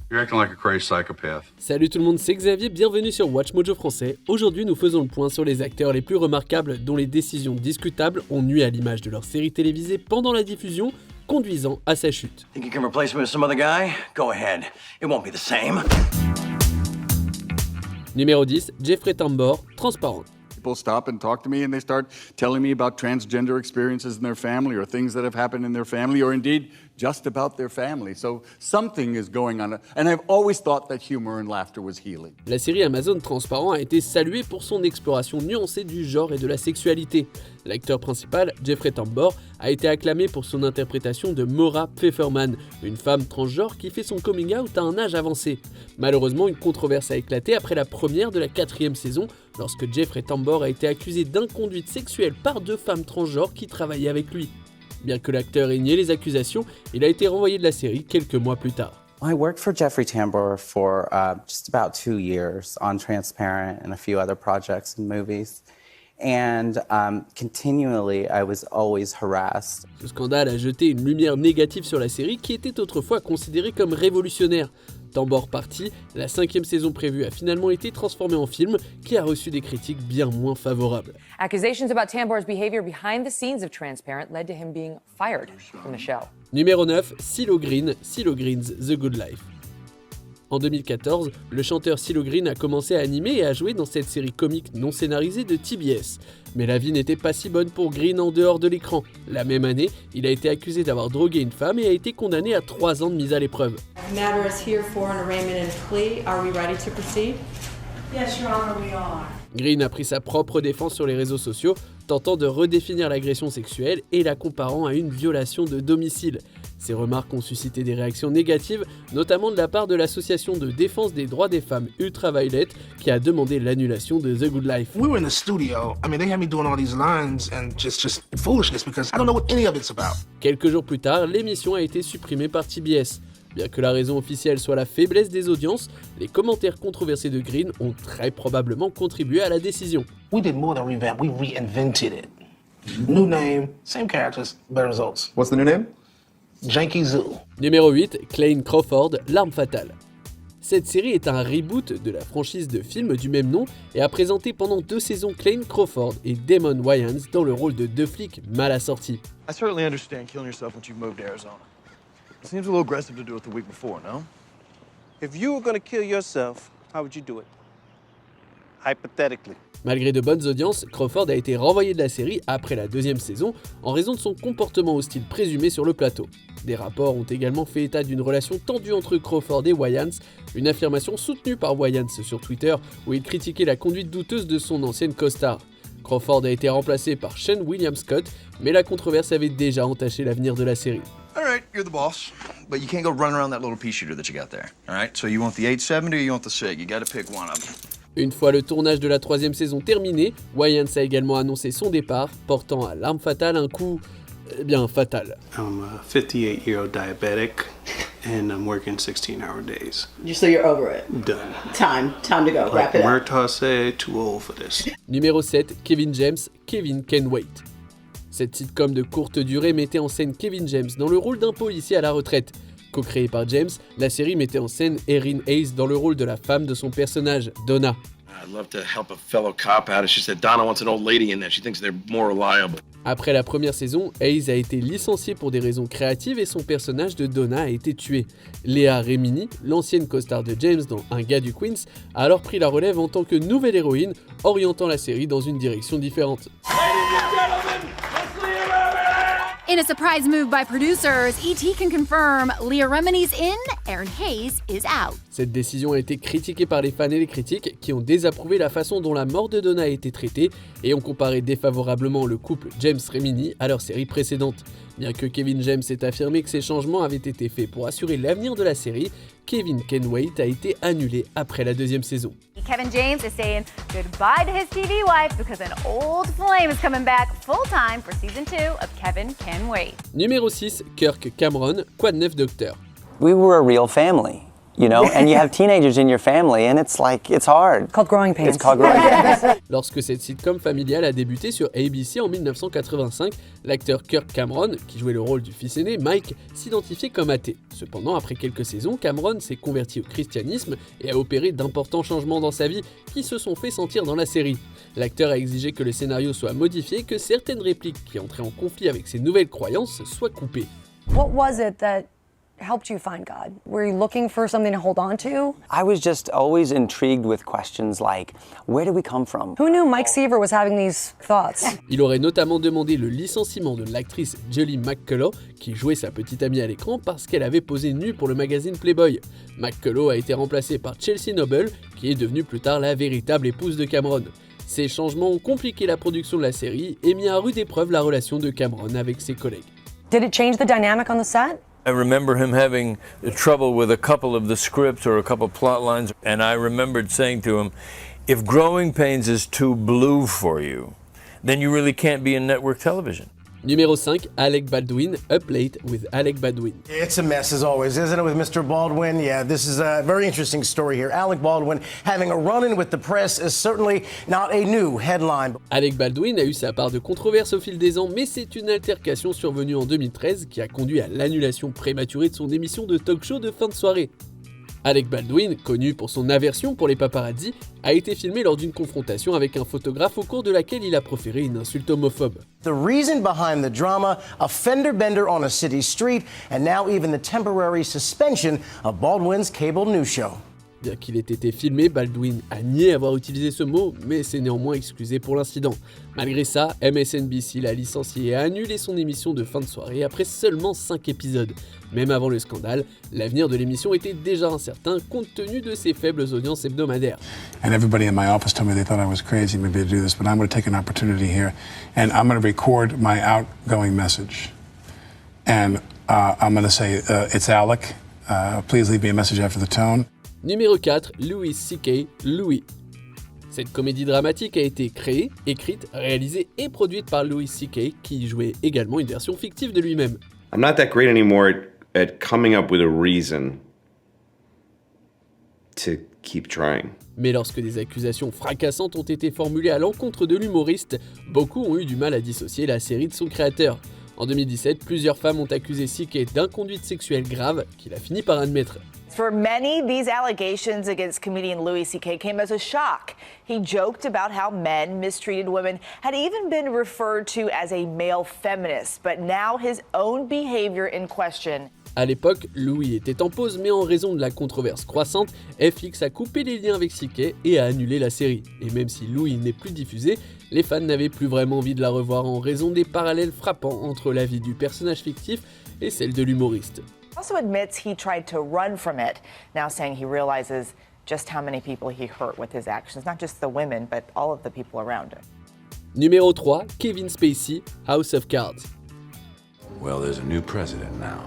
You're acting like a crazy psychopath. Salut tout le monde, c'est Xavier, bienvenue sur Watch Mojo Français. Aujourd'hui, nous faisons le point sur les acteurs les plus remarquables dont les décisions discutables ont nui à l'image de leur série télévisée pendant la diffusion, conduisant à sa chute. Think you can replace me with some other guy? Go ahead. It won't be the same. Numéro 10, Jeffrey Tambor, Transparent. People stop and talk to me and they start telling me about transgender experiences in their family or things that have happened in their family or indeed just about their family. So something is going on. And I've always thought that humor and laughter was healing. La série Amazon Transparent a été saluée pour son exploration nuancée du genre et de la sexualité. L'acteur principal, Jeffrey Tambor, a été acclamé pour son interprétation de Maura Pfefferman, une femme transgenre qui fait son coming out à un âge avancé. Malheureusement, une controverse a éclaté après la première de la 4e saison, lorsque Jeffrey Tambor a été accusé d'inconduite sexuelle par 2 femmes transgenres qui travaillaient avec lui. Bien que l'acteur ait nié les accusations, il a été renvoyé de la série quelques mois plus tard. I worked for Jeffrey Tambor for just about 2 years on Transparent and a few other projects and movies. And continually, I was always harassed. Ce scandale a jeté une lumière négative sur la série qui était autrefois considérée comme révolutionnaire. Tambor parti, la 5e saison prévue a finalement été transformée en film qui a reçu des critiques bien moins favorables. Accusations about Tambor's behavior behind the scenes of Transparent led to him being fired from the show. Numéro 9, CeeLo Green, CeeLo Green's The Good Life. En 2014, le chanteur CeeLo Green a commencé à animer et à jouer dans cette série comique non scénarisée de TBS. Mais la vie n'était pas si bonne pour Green en dehors de l'écran. La même année, il a été accusé d'avoir drogué une femme et a été condamné à 3 ans de mise à l'épreuve. The matter is here for an arraignment and plea. Are we ready to proceed? Yes, Your Honor, we are. Green a pris sa propre défense sur les réseaux sociaux, tentant de redéfinir l'agression sexuelle et la comparant à une violation de domicile. Ces remarques ont suscité des réactions négatives, notamment de la part de l'association de défense des droits des femmes Ultraviolet, qui a demandé l'annulation de The Good Life. We were in the studio. I mean, they had me doing all these lines and just foolishness because I don't know what any of it's about. Quelques jours plus tard, l'émission a été supprimée par TBS. Bien que la raison officielle soit la faiblesse des audiences, les commentaires controversés de Green ont très probablement contribué à la décision. We did more than revamp, we reinvented it. New name, same characters, better results. What's the new name? Janky Zoo. Numéro 8, Clayne Crawford, L'arme fatale. Cette série est un reboot de la franchise de films du même nom et a présenté pendant 2 saisons Clayne Crawford et Damon Wayans dans le rôle de 2 flics mal assortis. I certainly understand killing yourself once you've moved to Arizona. It seems a little aggressive to do it the week before, no? If you were going to kill yourself, how would you do it? Hypothetically. Malgré de bonnes audiences, Crawford a été renvoyé de la série après la 2e saison en raison de son comportement hostile présumé sur le plateau. Des rapports ont également fait état d'une relation tendue entre Crawford et Wayans, une affirmation soutenue par Wayans sur Twitter où il critiquait la conduite douteuse de son ancienne co-star. Crawford a été remplacé par Sean William Scott, mais la controverse avait déjà entaché l'avenir de la série. All right, you're the boss, but you can't go running around that little pea shooter that you got there. All right, so you want the 870 or you want the SIG? You got to pick one of them. Une fois le tournage de la 3e saison terminé, Wayans a également annoncé son départ, portant à L'arme fatale un coup, fatal. I'm a 58-year-old diabetic and I'm working 16-hour days. So you're over it? Done. Time to go. Wrap it up. Murtaugh said, too old for this. Numéro 7, Kevin James, Kevin Can Wait. Cette sitcom de courte durée mettait en scène Kevin James dans le rôle d'un policier à la retraite. Co-créée par James, la série mettait en scène Erin Hayes dans le rôle de la femme de son personnage, Donna. I'd love to help a fellow cop out. It's just that Donna wants an old lady in there. She thinks they're more reliable. Après la première saison, Hayes a été licenciée pour des raisons créatives et son personnage de Donna a été tué. Léa Remini, l'ancienne co-star de James dans Un gars du Queens, a alors pris la relève en tant que nouvelle héroïne, orientant la série dans une direction différente. In a surprise move by producers, E.T. can confirm Leah Remini's in, Erin Hayes is out. Cette décision a été critiquée par les fans et les critiques qui ont désapprouvé la façon dont la mort de Donna a été traitée et ont comparé défavorablement le couple James-Remini à leur série précédente. Bien que Kevin James ait affirmé que ces changements avaient été faits pour assurer l'avenir de la série, Kevin Can Wait a été annulé après la 2e saison. Kevin James is saying goodbye to his TV wife because an old flame is coming back full-time for season 2 of Kevin Can Wait. Numéro 6, Kirk Cameron, Quoi de neuf docteur. We were a real family. you know, and you have teenagers in your family, and it's hard. It's called growing pains. It's called growing pains. Lorsque cette sitcom familiale a débuté sur ABC en 1985, l'acteur Kirk Cameron, qui jouait le rôle du fils aîné, Mike, s'identifiait comme athée. Cependant, après quelques saisons, Cameron s'est converti au christianisme et a opéré d'importants changements dans sa vie qui se sont fait sentir dans la série. L'acteur a exigé que le scénario soit modifié et que certaines répliques qui entraient en conflit avec ses nouvelles croyances soient coupées. What was it that helped you find God? Were you looking for something to hold on to? I was just always intrigued with questions like, where do we come from? Who knew Mike Seaver was having these thoughts? Il aurait notamment demandé le licenciement de l'actrice Julie McCullough, qui jouait sa petite amie à l'écran parce qu'elle avait posé nue pour le magazine Playboy. McCullough a été remplacée par Chelsea Noble, qui est devenue plus tard la véritable épouse de Cameron. Ces changements ont compliqué la production de la série et mis à rude épreuve la relation de Cameron avec ses collègues. Did it change the dynamic on the set? I remember him having trouble with a couple of the scripts or a couple plot lines, and I remembered saying to him, if Growing Pains is too blue for you, then you really can't be in network television. Numéro 5, Alec Baldwin, Up Late with Alec Baldwin. It's a mess as always, isn't it, with Mr. Baldwin? Yeah, this is a very interesting story here. Alec Baldwin having a run-in with the press is certainly not a new headline. Alec Baldwin a eu sa part de controverse au fil des ans, mais c'est une altercation survenue en 2013 qui a conduit à l'annulation prématurée de son émission de talk-show de fin de soirée. Alec Baldwin, connu pour son aversion pour les paparazzi, a été filmé lors d'une confrontation avec un photographe au cours de laquelle il a proféré une insulte homophobe. The reason behind the drama, a fender bender on a city street, and now even the temporary suspension of Baldwin's cable news show. Bien qu'il ait été filmé, Baldwin a nié avoir utilisé ce mot, mais s'est néanmoins excusé pour l'incident. Malgré ça, MSNBC l'a licencié et a annulé son émission de fin de soirée après seulement 5 épisodes. Même avant le scandale, l'avenir de l'émission était déjà incertain compte tenu de ses faibles audiences hebdomadaires. And everybody in my office told me they thought I was crazy maybe to do this, but I'm going to take an opportunity here and I'm going to record my outgoing message. And I'm going to say, it's Alec, please leave me a message after the tone. Numéro 4, Louis C.K. Louis. Cette comédie dramatique a été créée, écrite, réalisée et produite par Louis C.K. qui jouait également une version fictive de lui-même. I'm not that great anymore at coming up with a reason to keep trying. Mais lorsque des accusations fracassantes ont été formulées à l'encontre de l'humoriste, beaucoup ont eu du mal à dissocier la série de son créateur. En 2017, plusieurs femmes ont accusé C.K. d'inconduite sexuelle grave qu'il a fini par admettre. For many, these allegations against comedian Louis C.K. came as a shock. He joked about how men mistreated women, had even been referred to as a male feminist, but now his own behavior in question. À l'époque, Louis était en pause, mais en raison de la controverse croissante, FX a coupé les liens avec C.K. et a annulé la série. Et même si Louis n'est plus diffusé, les fans n'avaient plus vraiment envie de la revoir en raison des parallèles frappants entre la vie du personnage fictif et celle de l'humoriste. Also admits he tried to run from it, now saying he realizes just how many people he hurt with his actions, not just the women, but all of the people around him. Numéro 3, Kevin Spacey, House of Cards. Well, there's a new president now.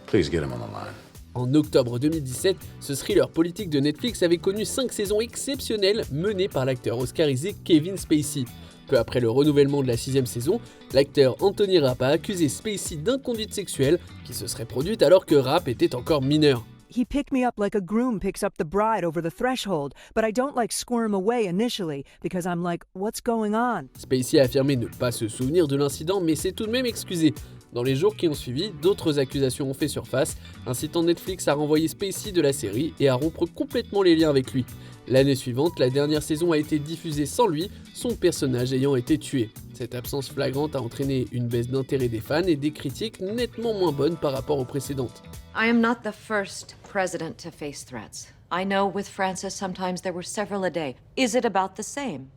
Please get him on the line. En octobre 2017, ce thriller politique de Netflix avait connu 5 saisons exceptionnelles menées par l'acteur oscarisé Kevin Spacey. Peu après le renouvellement de la 6e saison, l'acteur Anthony Rapp a accusé Spacey d'inconduite sexuelle qui se serait produite alors que Rapp était encore mineur. He picked me up like a groom picks up the bride over the threshold, but I don't like squirm away initially because I'm like, what's going on? Spacey a affirmé ne pas se souvenir de l'incident, mais s'est tout de même excusé. Dans les jours qui ont suivi, d'autres accusations ont fait surface, incitant Netflix à renvoyer Spacey de la série et à rompre complètement les liens avec lui. L'année suivante, la dernière saison a été diffusée sans lui, son personnage ayant été tué. Cette absence flagrante a entraîné une baisse d'intérêt des fans et des critiques nettement moins bonnes par rapport aux précédentes. I am not the first president to face threats. I know with Francis sometimes there were several a day. Is it about the same,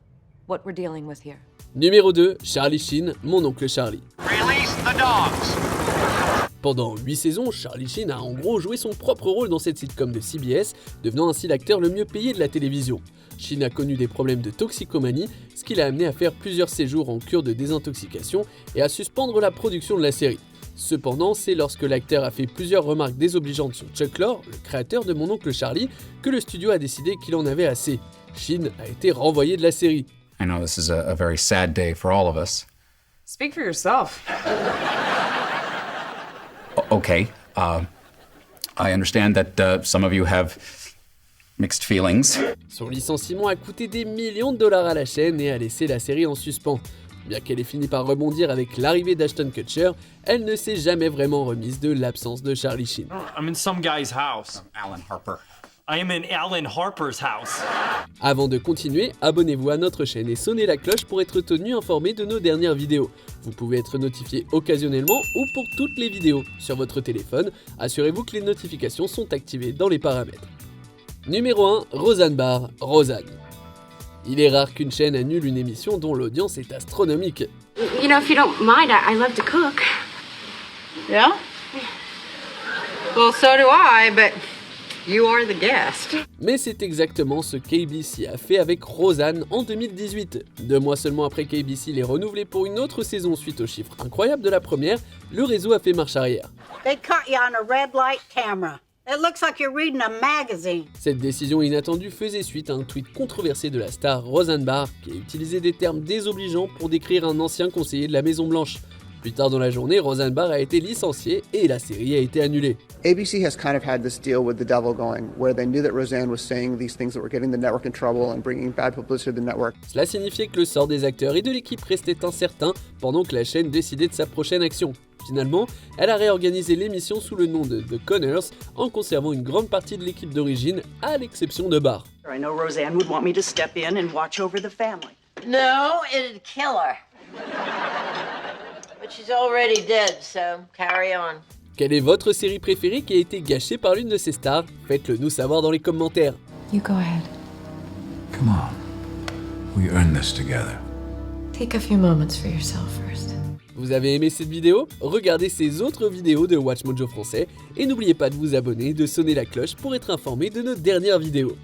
what we're dealing with here? Numéro 2, Charlie Sheen, Mon oncle Charlie. Release the dogs. Pendant 8 saisons, Charlie Sheen a en gros joué son propre rôle dans cette sitcom de CBS, devenant ainsi l'acteur le mieux payé de la télévision. Sheen a connu des problèmes de toxicomanie, ce qui l'a amené à faire plusieurs séjours en cure de désintoxication et à suspendre la production de la série. Cependant, c'est lorsque l'acteur a fait plusieurs remarques désobligeantes sur Chuck Lorre, le créateur de Mon oncle Charlie, que le studio a décidé qu'il en avait assez. Sheen a été renvoyé de la série. I know this is a very sad day for all of us. Speak for yourself. Okay. I understand that some of you have mixed feelings. Son licenciement a coûté des millions de dollars à la chaîne et a laissé la série en suspens. Bien qu'elle ait fini par rebondir avec l'arrivée d'Ashton Kutcher, elle ne s'est jamais vraiment remise de l'absence de Charlie Sheen. I'm in some guy's house. Alan Harper. I am in Alan Harper's house. Avant de continuer, abonnez-vous à notre chaîne et sonnez la cloche pour être tenu informé de nos dernières vidéos. Vous pouvez être notifié occasionnellement ou pour toutes les vidéos. Sur votre téléphone, assurez-vous que les notifications sont activées dans les paramètres. Numéro 1, Roseanne Barr, Roseanne. Il est rare qu'une chaîne annule une émission dont l'audience est astronomique. You know, if you don't mind, I love to cook. Yeah? Well, so do I, but you are the guest. Mais c'est exactement ce qu'ABC a fait avec Roseanne en 2018. 2 mois seulement après qu'ABC l'ait renouvelé pour une autre saison suite aux chiffres incroyables de la première, le réseau a fait marche arrière. They caught you on a red light camera. It looks like you're reading a magazine. Cette décision inattendue faisait suite à un tweet controversé de la star Roseanne Barr qui a utilisé des termes désobligeants pour décrire un ancien conseiller de la Maison Blanche. Plus tard dans la journée, Roseanne Barr a été licenciée et la série a été annulée. ABC has kind of had this deal with the devil going, where they knew that Roseanne was saying these things that were getting the network in trouble and bringing bad publicity to the network. Cela signifiait que le sort des acteurs et de l'équipe restait incertain pendant que la chaîne décidait de sa prochaine action. Finalement, elle a réorganisé l'émission sous le nom de The Conners en conservant une grande partie de l'équipe d'origine, à l'exception de Barr. I know Roseanne would want me to step in and watch over the family. No, it'd kill her. But she's already dead, so carry on. Quelle est votre série préférée qui a été gâchée par l'une de ses stars? Faites-le nous savoir dans les commentaires. You go ahead. Come on. We earned this together. Take a few moments for yourself first. Vous avez aimé cette vidéo? Regardez ces autres vidéos de WatchMojo français et n'oubliez pas de vous abonner et de sonner la cloche pour être informé de nos dernières vidéos.